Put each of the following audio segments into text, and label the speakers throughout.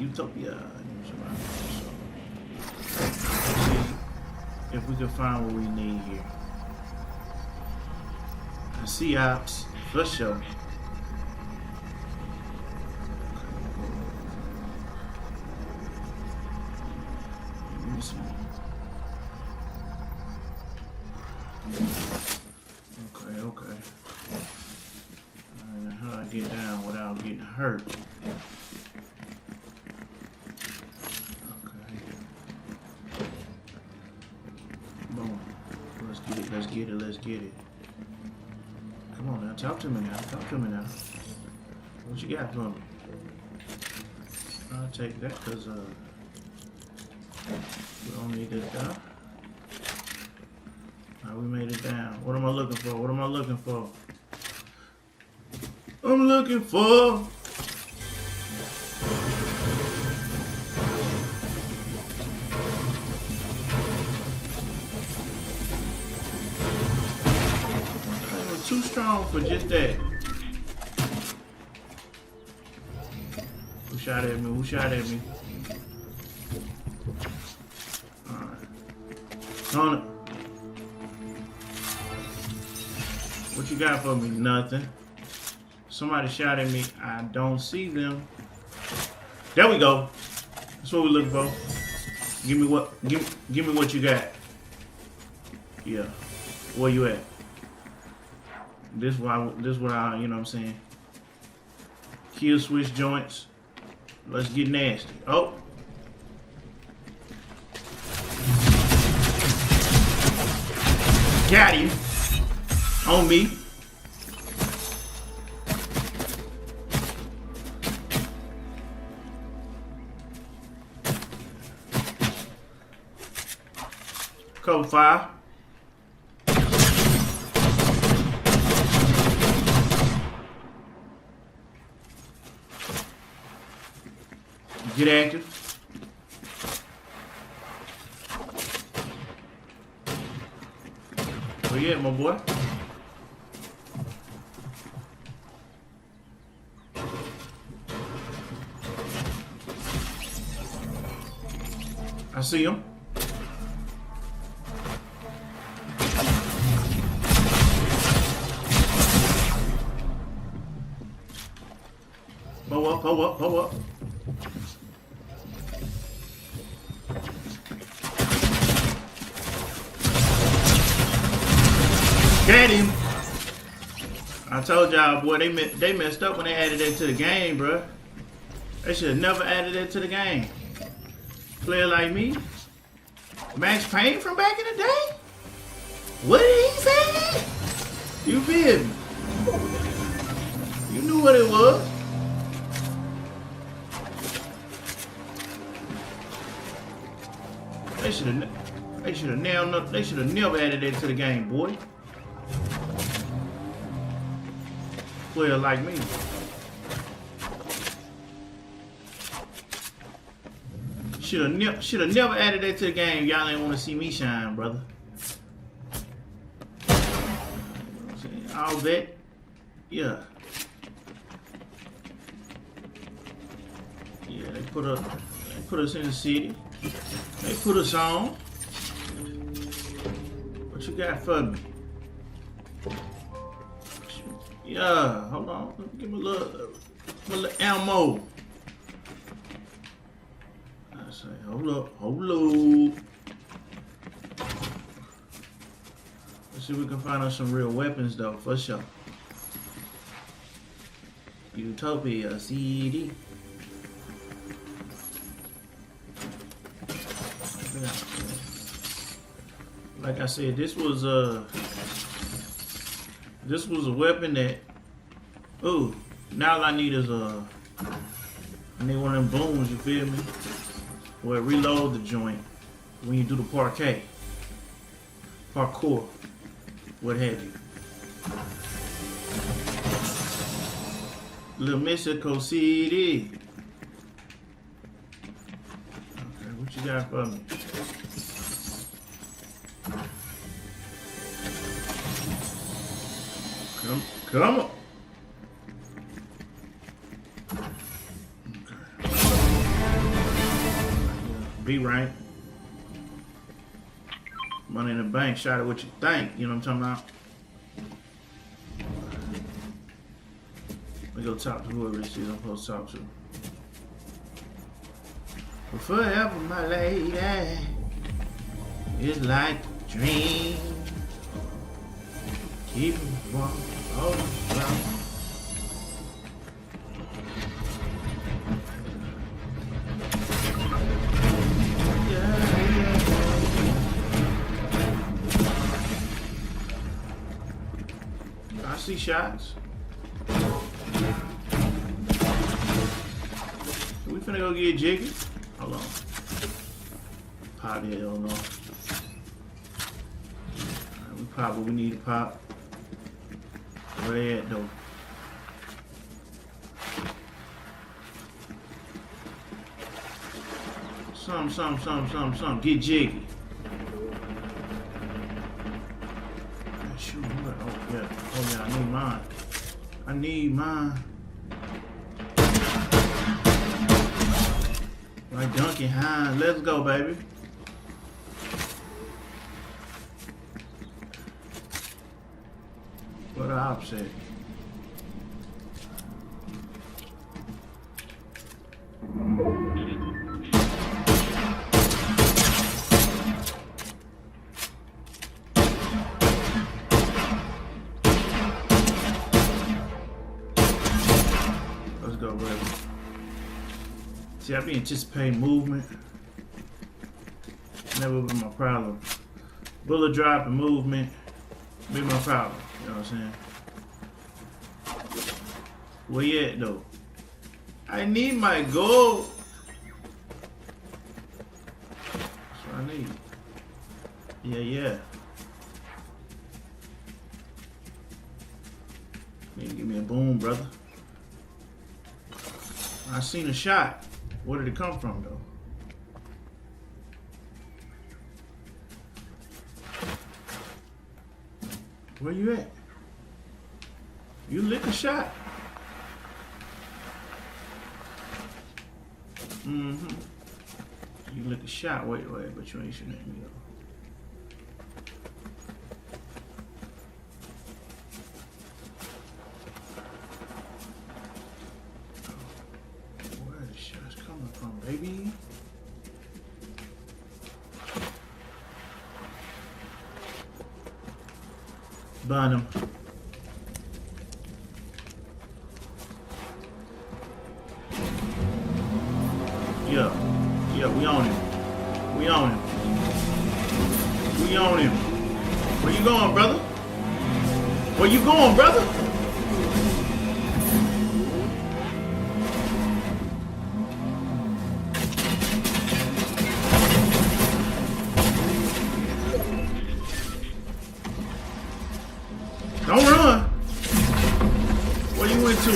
Speaker 1: Utopia. So, let's see if we can find what we need here. I see ops for sure. Let me see. Okay. Alright, how do I get down without getting hurt? Okay. Boom. Let's get it. Come on now, talk to me now. What you got for me? I'll take that because we don't need this down. Alright, we made it down. What am I looking for? I'm looking for too strong for just that. Who shot at me? Alright. On it. What you got for me? Nothing. Somebody shot at me. I don't see them. There we go. That's what we're looking for. Give me what you got. Yeah. Where you at? This what I, you know what I'm saying? Kill switch joints. Let's get nasty. Oh. Got him. On me. Cover fire. Get active. Where you at, my boy? I see him. Pull up. Get him! I told y'all, boy, they messed up when they added that to the game, bro. They should have never added that to the game. Player like me, Max Payne from back in the day. What did he say? You feel me? You knew what it was. They should have never added that to the game, boy. Player like me. Should have never added that to the game. Y'all ain't want to see me shine, brother. All that, yeah. Yeah, they put us in the city. They put us on. What you got for me? Yeah, hold on. Give me a little ammo. I say, hold up. Let's see if we can find us some real weapons, though, for sure. Utopia CD. Like I said, this was a weapon that. Ooh, now all I need is I need one of them booms. You feel me? Where it reload the joint when you do the parkour, what have you. Little Mexico City. Okay, what you got for me? Come on. Okay. B rank. Money in the bank. Shot at what you think. You know what I'm talking about? Let me go talk to whoever this is I'm supposed to talk to. But forever, my lady, is like a dream. Keep it warm all around. I see shots. We finna go get jiggy. Hold on. Pop the hell no. We pop what we need to pop. Where they at though? Some. Get jiggy. Shoot, what? Oh yeah, I need mine. I need mine. Like Duncan Hines. Let's go, baby. What the opposite? Let's go, baby. See, I be anticipating movement. Never been my problem. Bullet drop and movement be my problem. You know what I'm saying? Where you at though? I need my gold. That's what I need. Yeah. Need to give me a boom, brother. I seen a shot. Where did it come from though? Where you at? You lick a shot. You lick a shot. Wait, but you ain't shooting at me though. Where are the shots coming from, baby? Burn him. Yeah, we on him. We on him. Where you going, brother? Where you going, brother? Don't run. Where you went to?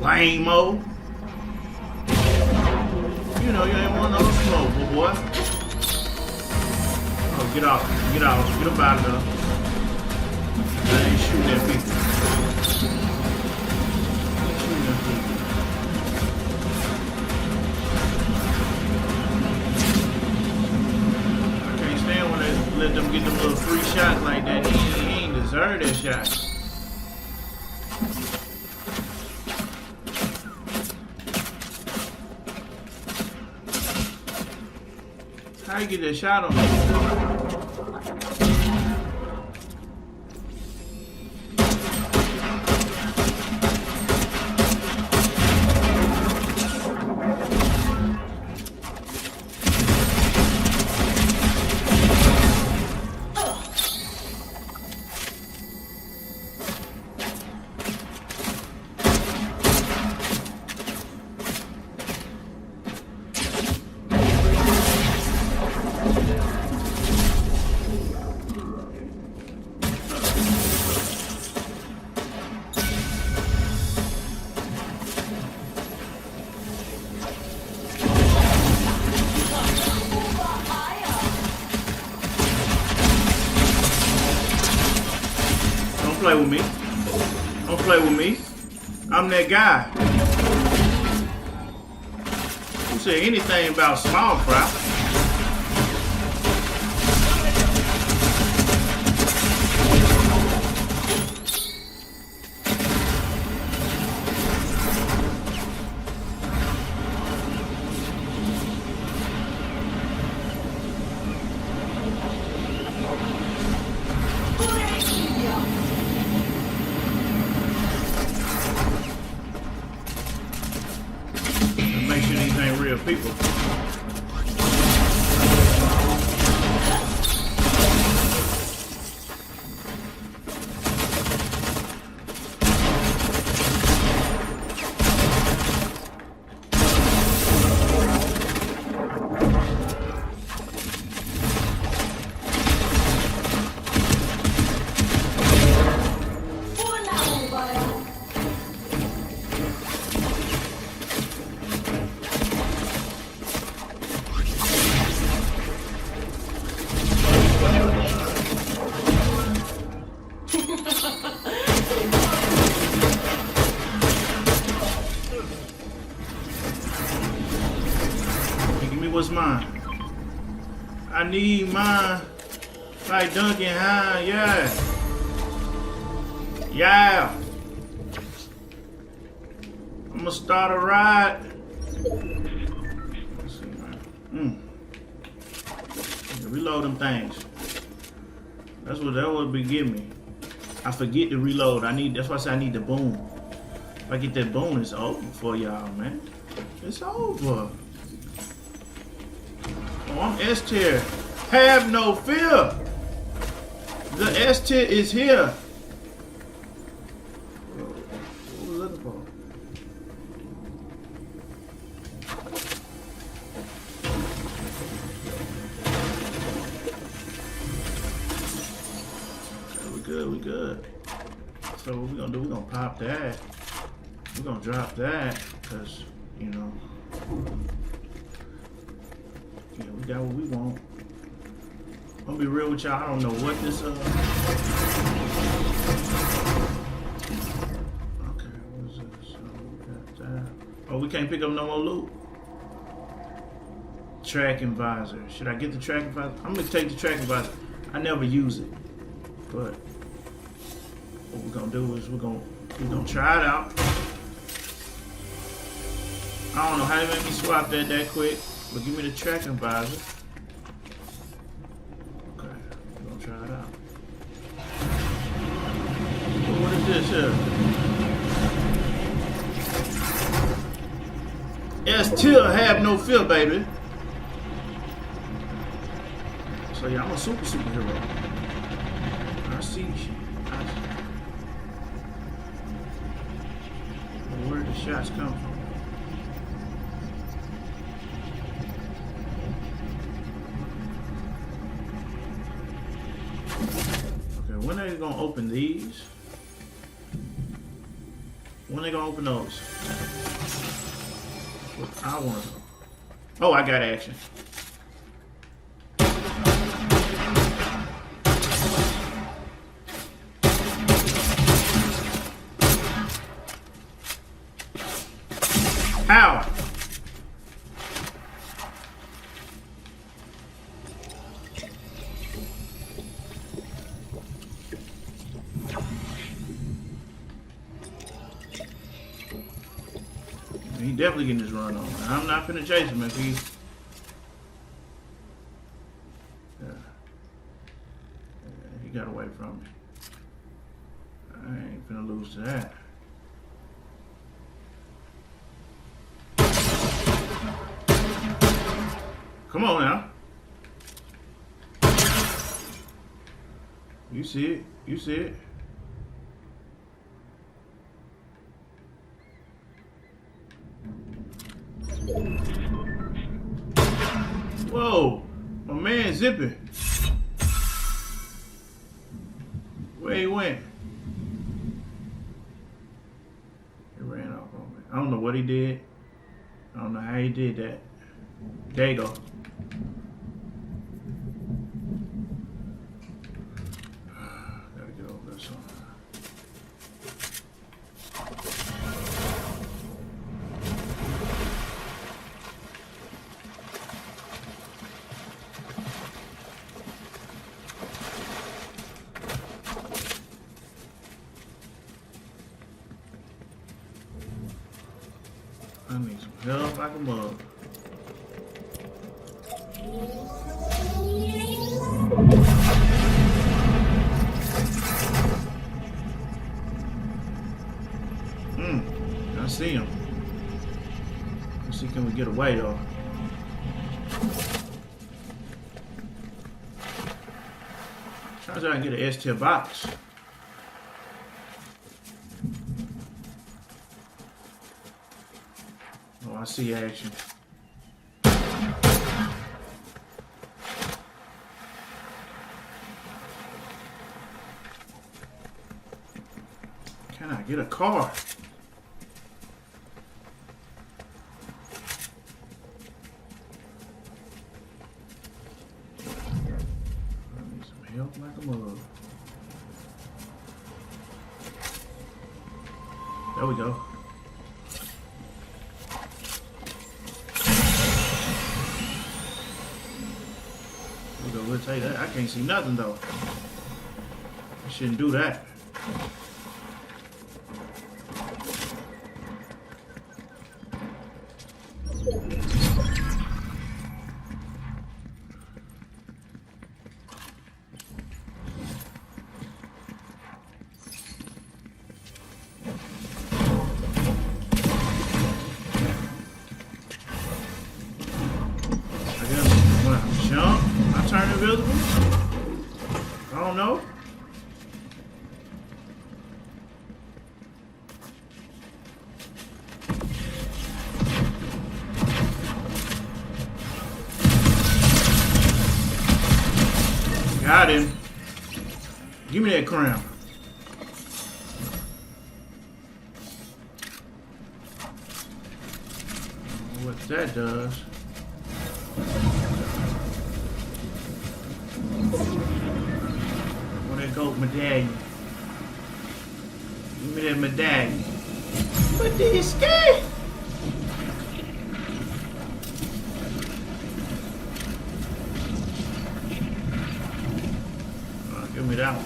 Speaker 1: Lame-o. You know you ain't want no smoke, boy. Oh, get out. Get up out of there. I ain't shooting at people. I can't stand when they let them get them little free shots like that. He ain't deserve that shot. How you get that shot on me? Play with me. Don't play with me. I'm that guy. Who said anything about small fry? Make sure these ain't real people. What's mine? I need mine. Like Duncan Hine, yeah. Yeah. I'm gonna start a ride. Let's see, man. Reload them things. That would be giving me. I forget to reload. That's why I say I need the boom. If I get that boom, it's over for y'all, man. It's over. Oh, I'm S tier. Have no fear. The S tier is here. What was looking for? Okay, we good. So what we gonna do? We're gonna pop that. We're gonna drop that because you know. Yeah, we got what we want. I'm gonna be real with y'all. I don't know what this Okay, what is this? So we got that. Oh, we can't pick up no more loot. Tracking visor. Should I get the tracking visor? I'm gonna take the tracking visor. I never use it, but what we're gonna do is we're gonna try it out. I don't know how they made me swap that quick. But give me the tracking visor. Okay, we're gonna try it out. What is this here? S tier, have no fear, baby. So yeah, I'm a superhero. I see shit. Where did the shots come from? When are they gonna open these? When are they gonna open those? What I want to know. Oh, I got action. How? He definitely getting his run on. I'm not finna chase him if he. He got away from me. I ain't finna lose to that. Come on now. You see it. You see it. Whoa, my man zipping. Where he went? He ran off on me. I don't know what he did. I don't know how he did that. There you go. Gotta get over this one. Hell like a mug. I see him. Let's see, can we get away though? Try to see if I can get an S-tier box. Oh, I see action. Can I get a car? Help like a mug. There we go. We'll take that. I can't see nothing though. I shouldn't do that. Turn invisible? I don't know. Got him. Give me that crown. What that does. Well, there goes medallion. Give me that medallion. But did you escape? Give me that one.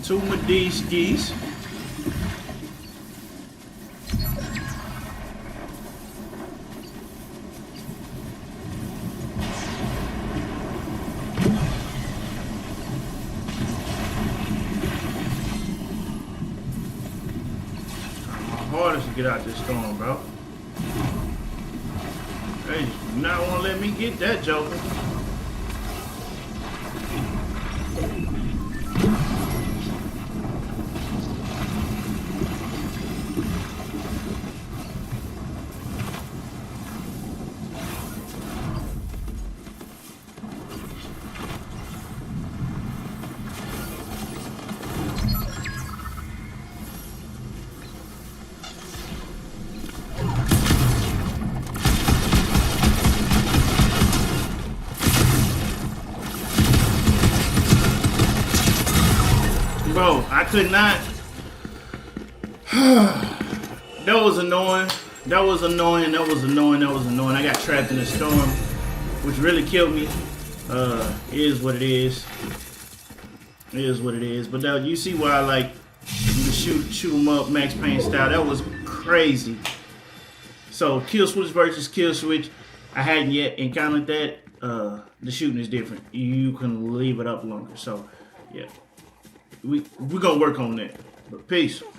Speaker 1: Two Medee skis. Hardest to get out this storm, bro. They just do not want to let me get that joker. Bro, I could not. That was annoying. That was annoying. That was annoying. That was annoying. I got trapped in a storm, which really killed me. It is what it is. It is what it is. But now you see why I like to shoot them up Max Payne style. That was crazy. So kill switch versus kill switch. I hadn't yet encountered that. The shooting is different. You can leave it up longer. So yeah. We're gonna work on that. But peace.